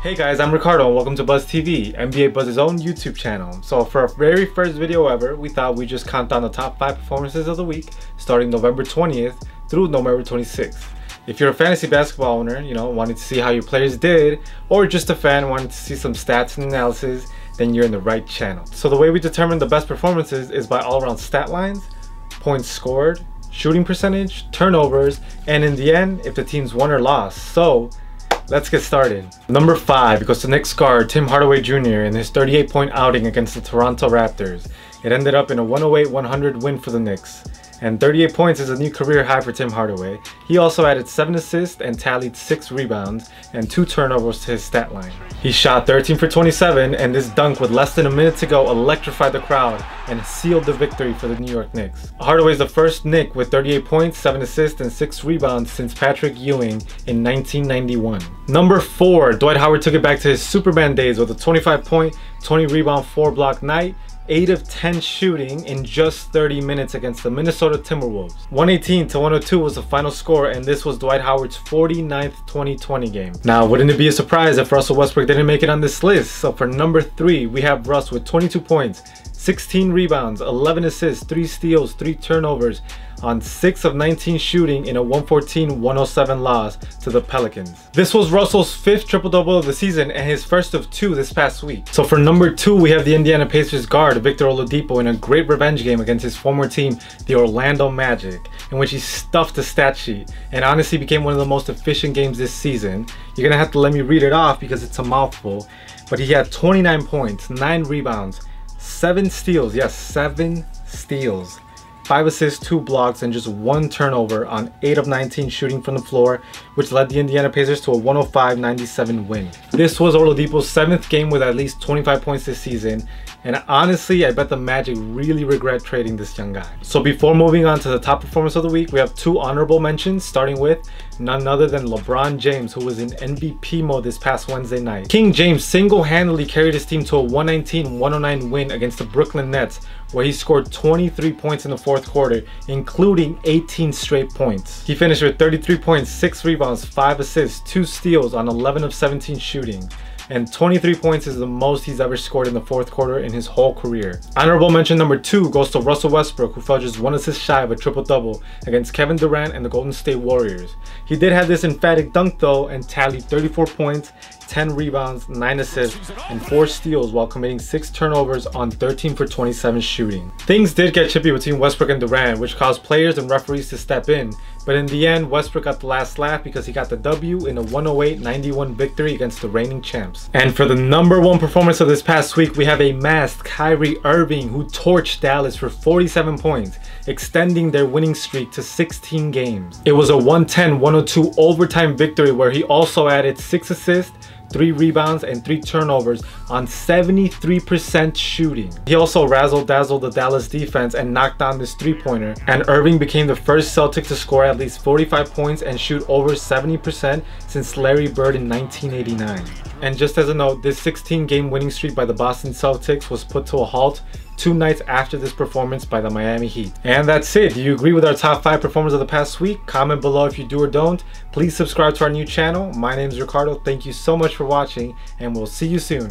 Hey guys, I'm Ricardo and welcome to Buzz TV, NBA Buzz's own YouTube channel. So for our very first video ever, we thought we'd just count down the top 5 performances of the week starting November 20th through November 26th. If you're a fantasy basketball owner, wanting to see how your players did, or just a fan wanting to see some stats and analysis, then you're in the right channel. So the way we determine the best performances is by all-around stat lines, points scored, shooting percentage, turnovers, and in the end, if the team's won or lost. So let's get started. Number 5 goes to Knicks guard Tim Hardaway Jr. in his 38-point outing against the Toronto Raptors. It ended up in a 108-100 win for the Knicks. And 38 points is a new career high for Tim Hardaway. He also added 7 assists and tallied 6 rebounds and 2 turnovers to his stat line. He shot 13 for 27, and this dunk with less than a minute to go electrified the crowd and sealed the victory for the New York Knicks. Hardaway is the first Knick with 38 points, 7 assists, and 6 rebounds since Patrick Ewing in 1991. Number 4, Dwight Howard took it back to his Superman days with a 25-point, 20-rebound, 4-block night, 8 of 10 shooting in just 30 minutes against the Minnesota Timberwolves. 118-102 was the final score, and this was Dwight Howard's 49th 2020 game. Now, wouldn't it be a surprise if Russell Westbrook didn't make it on this list? So for number 3, we have Russ with 22 points, 16 rebounds, 11 assists, 3 steals, 3 turnovers on 6 of 19 shooting in a 114-107 loss to the Pelicans. This was Russell's 5th triple-double of the season and his first of 2 this past week. So for number 2, we have the Indiana Pacers guard Victor Oladipo in a great revenge game against his former team, the Orlando Magic, in which he stuffed the stat sheet and honestly became one of the most efficient games this season. You're gonna have to let me read it off because it's a mouthful, but he had 29 points, 9 rebounds, 7 steals, yes, 7 steals, 5 assists, 2 blocks, and just 1 turnover on 8 of 19 shooting from the floor, which led the Indiana Pacers to a 105-97 win. This was Oladipo's 7th game with at least 25 points this season, and honestly, I bet the Magic really regret trading this young guy. So before moving on to the top performance of the week, we have 2 honorable mentions, starting with none other than LeBron James, who was in MVP mode this past Wednesday night. King James single-handedly carried his team to a 119-109 win against the Brooklyn Nets, where he scored 23 points in the 4th quarter, including 18 straight points. He finished with 33 points, 6 rebounds, 5 assists, 2 steals on 11 of 17 shooting. And 23 points is the most he's ever scored in the 4th quarter in his whole career. Honorable mention number 2 goes to Russell Westbrook, who fell just 1 assist shy of a triple-double against Kevin Durant and the Golden State Warriors. He did have this emphatic dunk though and tallied 34 points, 10 rebounds, 9 assists, and 4 steals while committing 6 turnovers on 13 for 27 shooting. Things did get chippy between Westbrook and Durant, which caused players and referees to step in, but in the end, Westbrook got the last laugh because he got the W in a 108-91 victory against the reigning champs. And for the number 1 performance of this past week, we have a masked Kyrie Irving who torched Dallas for 47 points, extending their winning streak to 16 games. It was a 110-102 overtime victory where he also added 6 assists, 3 rebounds, and 3 turnovers on 73% shooting. He also razzle-dazzled the Dallas defense and knocked down this 3-pointer, and Irving became the first Celtic to score at least 45 points and shoot over 70% since Larry Bird in 1989. And just as a note, this 16-game winning streak by the Boston Celtics was put to a halt 2 nights after this performance by the Miami Heat. And that's it. Do you agree with our top 5 performers of the past week? Comment below if you do or don't. Please subscribe to our new channel. My name is Ricardo. Thank you so much for watching, and we'll see you soon.